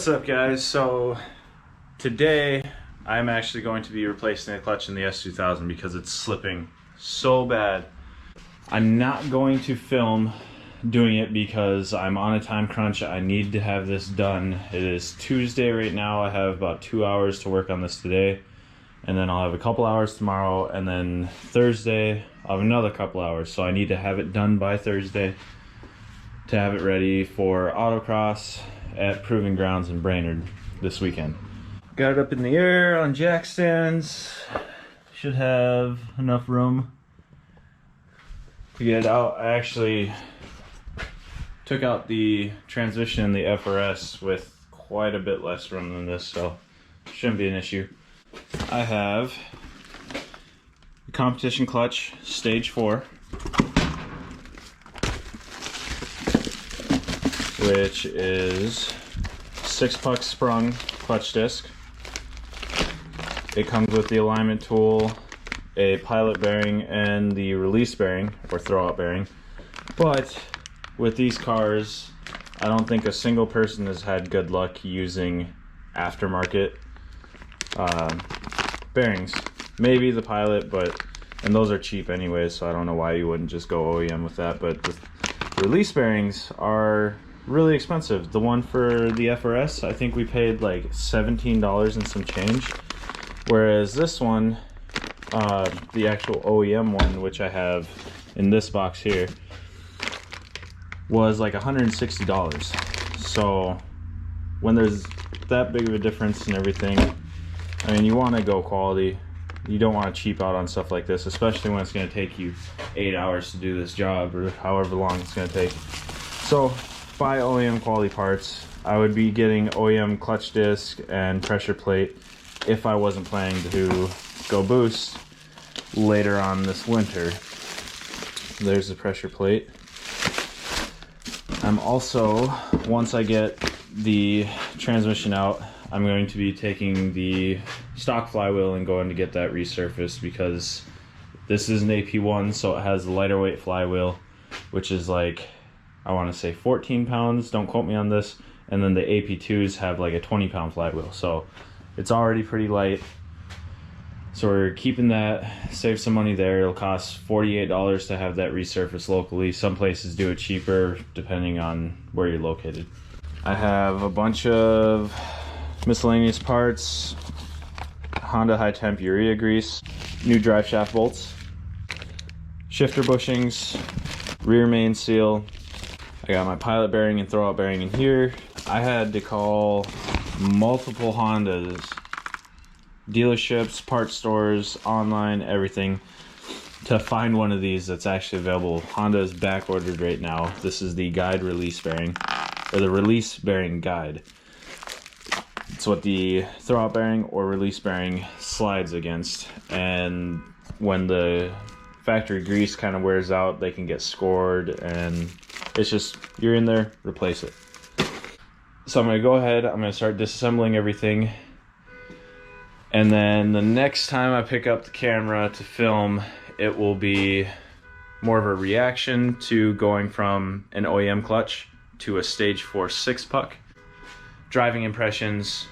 What's up, guys? So today I'm actually going to be replacing the clutch in the S2000 because it's slipping so bad. I'm not going to film doing it because I'm on a time crunch. I need to have this done. It is Tuesday right now. I have about 2 hours to work on this today, and then I'll have a couple hours tomorrow, and then Thursday I'll have another couple hours. So I need to have it done by Thursday to have it ready for autocross at Proving Grounds in Brainerd this weekend. Got it up in the air on jack stands. Should have enough room to get it out. I actually took out the transmission in the FRS with quite a bit less room than this, so shouldn't be an issue. I have the competition clutch stage 4, which is 6-puck sprung clutch disc. It comes with the alignment tool, a pilot bearing, and the release bearing or throwout bearing. But with these cars, I don't think a single person has had good luck using aftermarket bearings. Maybe the pilot, and those are cheap anyways, so I don't know why you wouldn't just go OEM with that. But the release bearings are really expensive. The one for the FRS, I think we paid like $17 and some change, whereas this one, the actual OEM one, which I have in this box here, was like $160. So when there's that big of a difference in everything, I mean, you want to go quality. You don't want to cheap out on stuff like this, especially when it's going to take you 8 hours to do this job or however long it's going to take. So buy OEM quality parts. I would be getting OEM clutch disc and pressure plate if I wasn't planning to go boost later on this winter. There's the pressure plate. I'm also, once I get the transmission out, I'm going to be taking the stock flywheel and going to get that resurfaced, because this is an AP1, so it has the lighter weight flywheel, which is like, I want to say 14 pounds, don't quote me on this, and then the AP2s have like a 20-pound flywheel, so it's already pretty light. So we're keeping that, save some money there. It'll cost $48 to have that resurfaced locally. Some places do it cheaper depending on where you're located. I have a bunch of miscellaneous parts, Honda high temp urea grease, new drive shaft bolts, shifter bushings, rear main seal. I got my pilot bearing and throwout bearing in here. I had to call multiple Hondas, dealerships, parts stores, online, everything, to find one of these that's actually available. Honda is back ordered right now. This is the guide release bearing, or the release bearing guide. It's what the throwout bearing or release bearing slides against, and when the factory grease kind of wears out, they can get scored, and it's just, you're in there, replace it. So I'm going to go ahead, I'm going to start disassembling everything, and then the next time I pick up the camera to film, it will be more of a reaction to going from an OEM clutch to a stage 4 6-puck, driving impressions,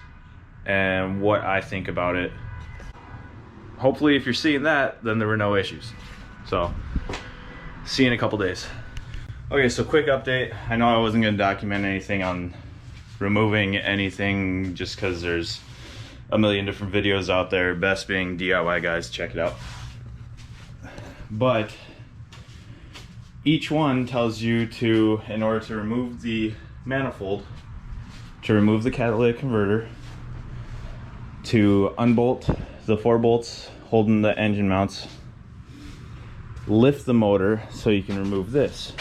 and what I think about it. Hopefully if you're seeing that, then there were no issues. So, see you in a couple days. Okay, so quick update. I know I wasn't going to document anything on removing anything just because there's a million different videos out there, best being DIY guys, check it out. But each one tells you to, in order to remove the manifold, to remove the catalytic converter, to unbolt the 4 bolts holding the engine mounts, lift the motor so you can remove this.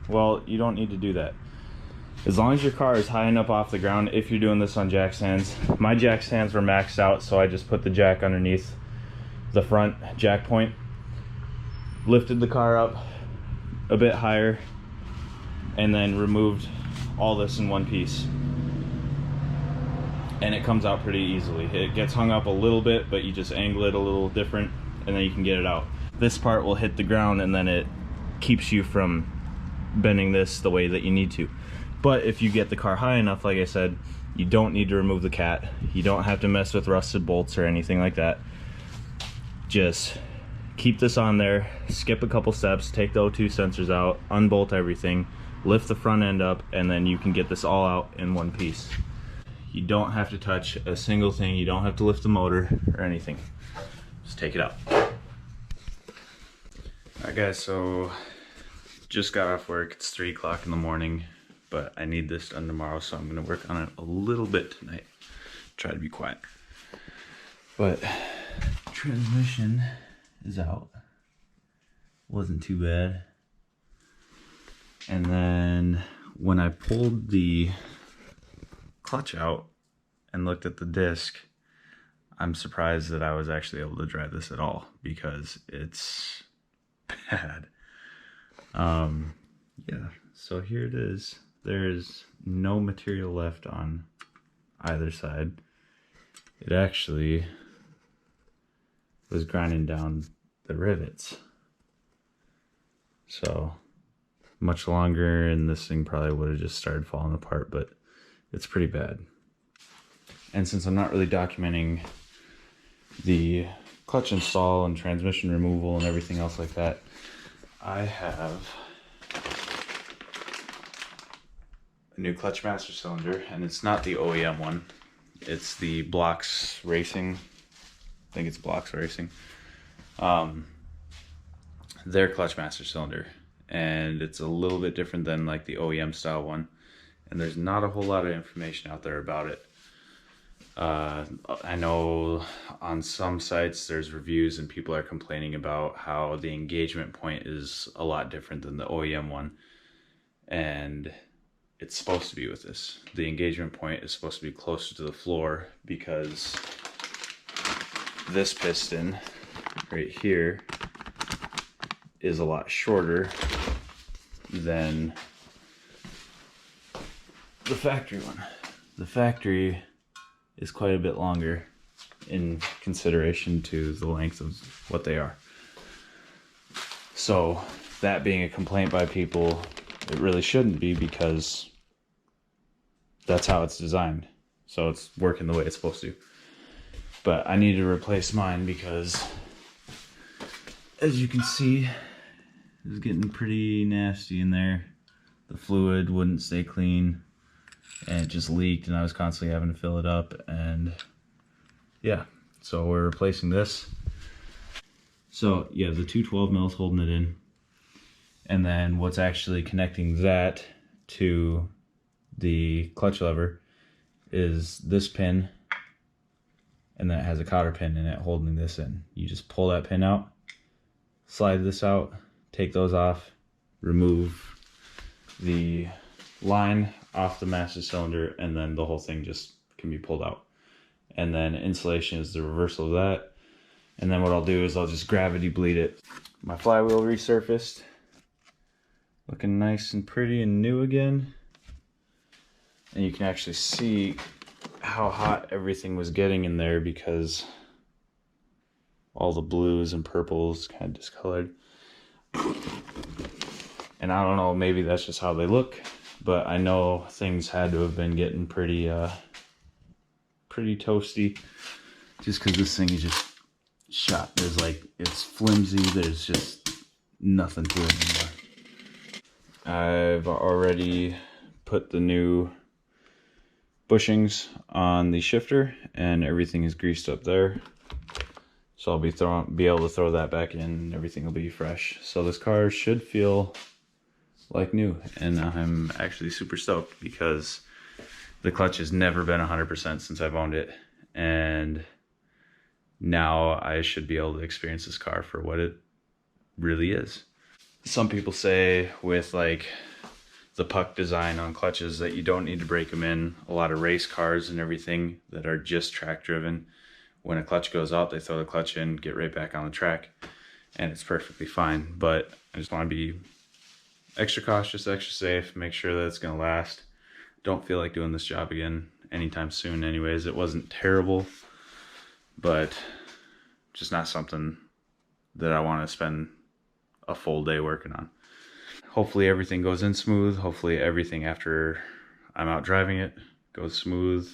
Well, you don't need to do that. As long as your car is high enough off the ground, if you're doing this on jack stands. My jack stands were maxed out, so I just put the jack underneath the front jack point, lifted the car up a bit higher, and then removed all this in one piece. And it comes out pretty easily. It gets hung up a little bit, but you just angle it a little different, and then you can get it out. This part will hit the ground, and then it keeps you from bending this the way that you need to. But if you get the car high enough, like I said, You don't need to remove the cat. You don't have to mess with rusted bolts or anything like that. Just keep this on there, skip a couple steps, take the O2 sensors out, unbolt everything, lift the front end up, and then you can get this all out in one piece. You don't have to touch a single thing. You don't have to lift the motor or anything. Just take it out. Alright guys, so just got off work. It's 3 o'clock in the morning, but I need this done tomorrow, so I'm gonna work on it a little bit tonight. Try to be quiet. But transmission is out. Wasn't too bad. And then when I pulled the clutch out and looked at the disc, I'm surprised that I was actually able to drive this at all, because it's bad. Yeah, so here it is. There's no material left on either side. It actually was grinding down the rivets. So much longer and this thing probably would have just started falling apart, but it's pretty bad. And since I'm not really documenting the clutch install and transmission removal and everything else like that, I have a new clutch master cylinder, and it's not the OEM one. It's the Blox Racing. I think it's Blox Racing. Their clutch master cylinder, and it's a little bit different than like the OEM style one, and there's not a whole lot of information out there about it. I know on some sites there's reviews and people are complaining about how the engagement point is a lot different than the OEM one, and it's supposed to be with this. The engagement point is supposed to be closer to the floor, because this piston right here is a lot shorter than the factory one. The factory is quite a bit longer in consideration to the length of what they are. So that being a complaint by people, it really shouldn't be, because that's how it's designed. So it's working the way it's supposed to. But I need to replace mine because, as you can see, it's getting pretty nasty in there. The fluid wouldn't stay clean, and it just leaked, and I was constantly having to fill it up. And yeah, so we're replacing this. So yeah, the 212 mils holding it in, and then what's actually connecting that to the clutch lever is this pin, and that has a cotter pin in it holding this in. You just pull that pin out, slide this out, take those off, remove the line off the master cylinder, and then the whole thing just can be pulled out. And then insulation is the reversal of that. And then what I'll do is I'll just gravity bleed it. My flywheel resurfaced, looking nice and pretty and new again. And you can actually see how hot everything was getting in there, because all the blues and purples kind of discolored. And I don't know, maybe that's just how they look, but I know things had to have been getting pretty toasty, just because this thing is just shot. There's like, it's flimsy, there's just nothing to it anymore. I've already put the new bushings on the shifter, and everything is greased up there. So I'll be able to throw that back in, and everything will be fresh. So this car should feel like new, and I'm actually super stoked, because the clutch has never been 100% since I've owned it, and now I should be able to experience this car for what it really is. Some people say with like the puck design on clutches that you don't need to break them in. A lot of race cars and everything that are just track driven, when a clutch goes out, they throw the clutch in, get right back on the track, and it's perfectly fine. But I just want to be extra cautious, extra safe, make sure that it's going to last. Don't feel like doing this job again anytime soon anyways. It wasn't terrible, but just not something that I want to spend a full day working on. Hopefully everything goes in smooth. Hopefully everything after I'm out driving it goes smooth,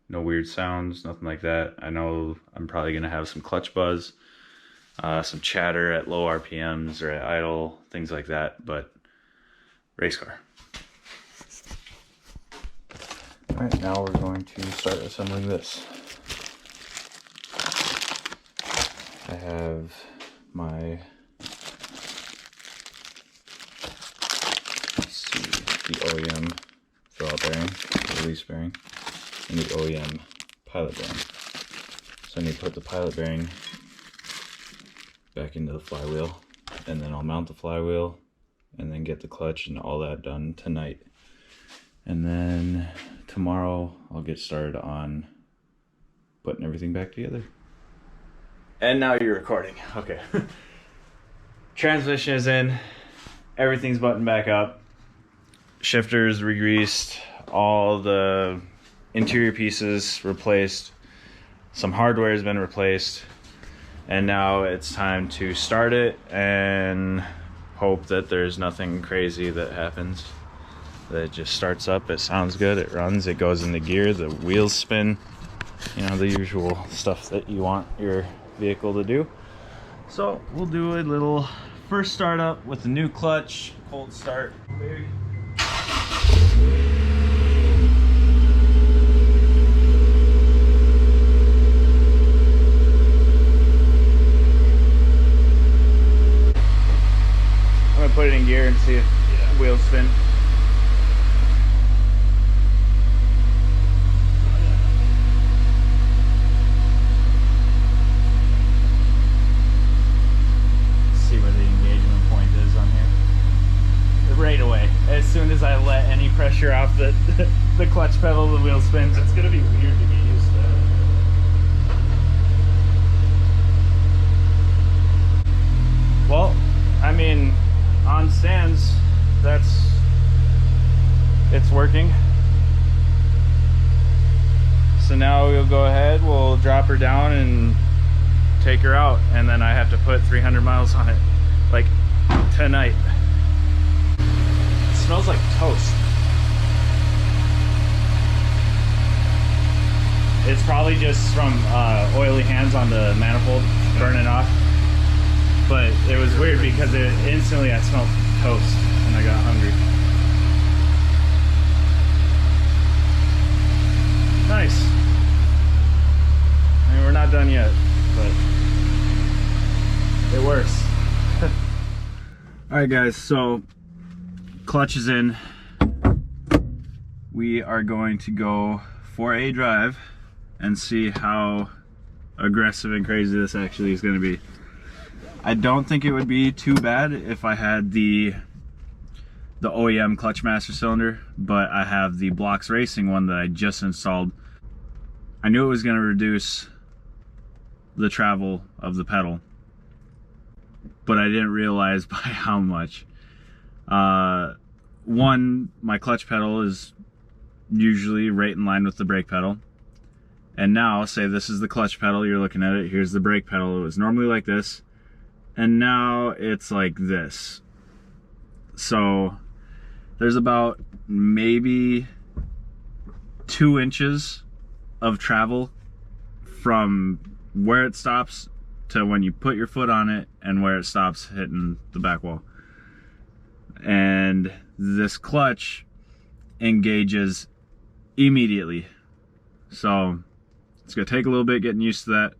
no weird sounds, nothing like that. I know I'm probably gonna have some clutch buzz, some chatter at low RPMs or at idle, things like that, but race car. All right, now we're going to start assembling this. I have my, the OEM throttle bearing, the release bearing, and the OEM pilot bearing. So I need to put the pilot bearing back into the flywheel, and then I'll mount the flywheel and then get the clutch and all that done tonight. And then tomorrow I'll get started on putting everything back together. And now you're recording. Okay. Transmission is in, everything's buttoned back up, shifters re-greased, all the interior pieces replaced, some hardware has been replaced, and now it's time to start it and hope that there's nothing crazy that happens. That it just starts up, it sounds good, it runs, it goes into gear, the wheels spin, you know, the usual stuff that you want your vehicle to do. So we'll do a little first startup with the new clutch, cold start. Baby. I'm gonna put it in gear and see if wheels spin. Right away, as soon as I let any pressure off the clutch pedal, the wheel spins. It's gonna be weird to get used to that. Well, I mean, on stands, it's working. So now we'll go ahead, we'll drop her down and take her out, and then I have to put 300 miles on it, like tonight. Smells like toast. It's probably just from oily hands on the manifold burning off. But it was weird because instantly I smelled toast and I got hungry. Nice. I mean, we're not done yet, but it works. All right, guys, so clutch is in. We are going to go for a drive and see how aggressive and crazy this actually is going to be. I don't think it would be too bad if I had the OEM clutch master cylinder, but I have the Blox Racing one that I just installed. I knew it was going to reduce the travel of the pedal, but I didn't realize by how much. One, my clutch pedal is usually right in line with the brake pedal, and now say this is the clutch pedal, you're looking at it, here's the brake pedal. It was normally like this, and now it's like this. So there's about maybe 2 inches of travel from where it stops to when you put your foot on it and where it stops hitting the back wall. And this clutch engages immediately, so it's gonna take a little bit getting used to that.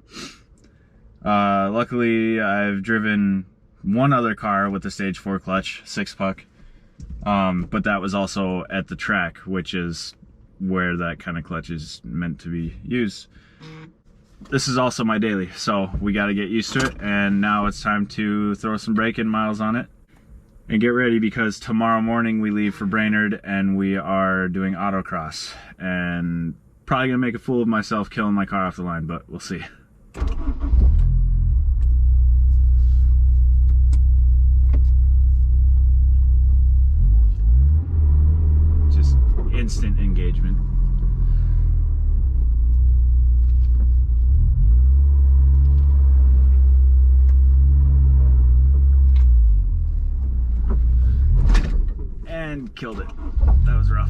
Luckily I've driven one other car with the stage 4 clutch, 6-puck, but that was also at the track, which is where that kind of clutch is meant to be used. This is also my daily, so we got to get used to it, and now it's time to throw some braking miles on it and get ready, because tomorrow morning we leave for Brainerd and we are doing autocross, and probably gonna make a fool of myself killing my car off the line, but we'll see. Just instant engagement. And killed it. That was rough.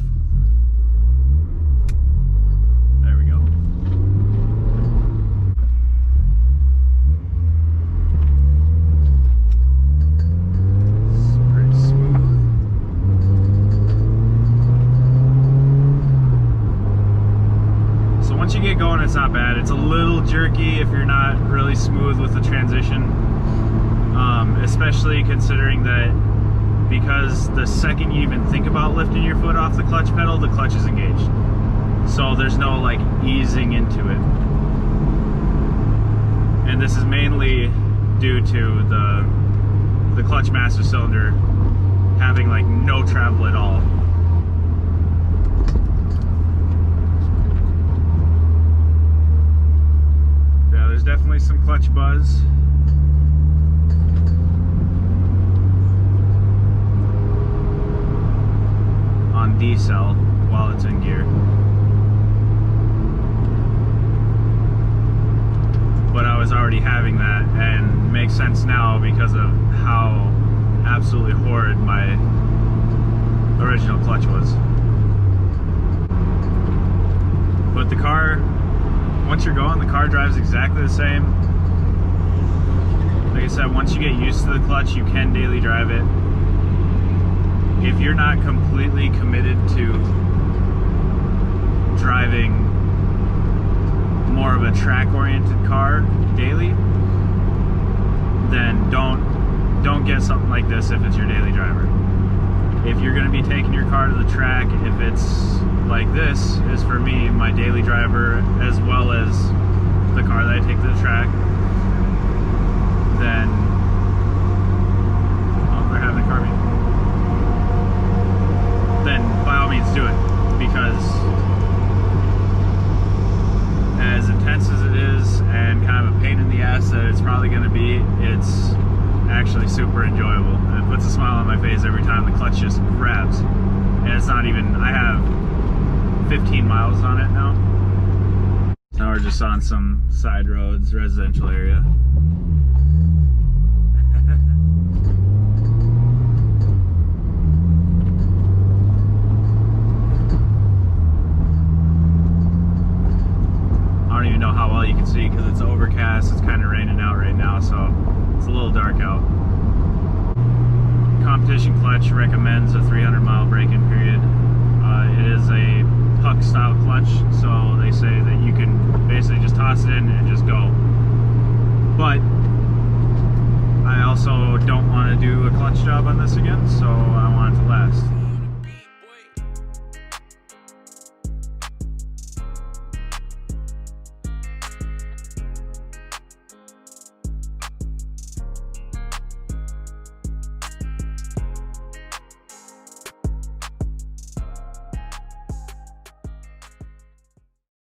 jerky if you're not really smooth with the transition, especially considering that because the second you even think about lifting your foot off the clutch pedal, the clutch is engaged. So there's no like easing into it. And this is mainly due to the clutch master cylinder having like no travel at all. Yeah, there's definitely some clutch buzz. On D-cell while it's in gear. But I was already having that, and it makes sense now because of how absolutely horrid my original clutch was. But the car, once you're going, the car drives exactly the same. Like I said, once you get used to the clutch, you can daily drive it. If you're not completely committed to driving more of a track-oriented car daily, then don't get something like this if it's your daily driver. If you're going to be taking your car to the track, if it's like this is for me, my daily driver, as well as the car that I take to the track, then they're having a car meeting. Then by all means do it, because as intense as it is and kind of a pain in the ass that it's probably going to be, it's actually super enjoyable, and it puts a smile on my face every time the clutch just grabs. And it's not even, I have 15 miles on it now. Now we're just on some side roads, residential area. I don't even know how well you can see because it's overcast. It's kind of raining out right now, so it's a little dark out. Competition Clutch recommends a 300-mile break-in period. It is a puck style clutch, so they say that you can basically just toss it in and just go. But I also don't want to do a clutch job on this again, so I want it to last.